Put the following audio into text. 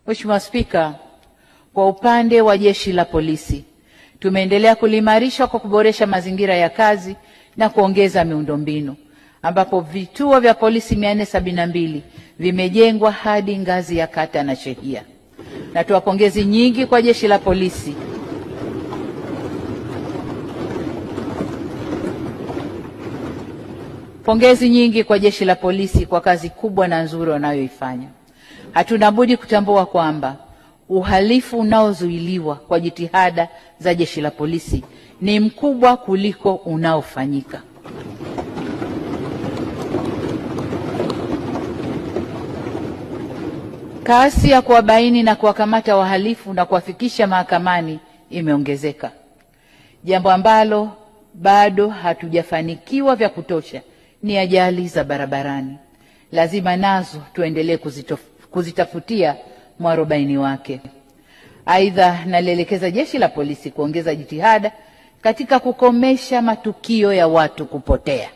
Mheshimiwa Spika, kwa upande wa Jeshi la Polisi tumeendelea kuliimarisha kwa kuboresha mazingira ya kazi na kuongeza miundombinu ambapo vituo vya polisi 472 vimejengwa hadi ngazi ya kata na shehia. Natoa pongezi nyingi kwa Jeshi la Polisi kwa kazi kubwa na nzuri wanayoifanya. Hatuna budi kutambua kwamba uhalifu unaozuiliwa kwa jitihada za Jeshi la Polisi ni mkubwa kuliko unaofanyika. Kasi ya kuwabaini na kuwakamata wahalifu na kuwafikisha mahakamani imeongezeka, jambo ambalo bado hatujafanikiwa vya kutosha ni ajali za barabarani. Lazima nazo tuendelee kuzitafutia mwarobaini wake. Aidha, nalielekeza Jeshi la Polisi kuongeza jitihada katika kukomesha matukio ya watu kupotea.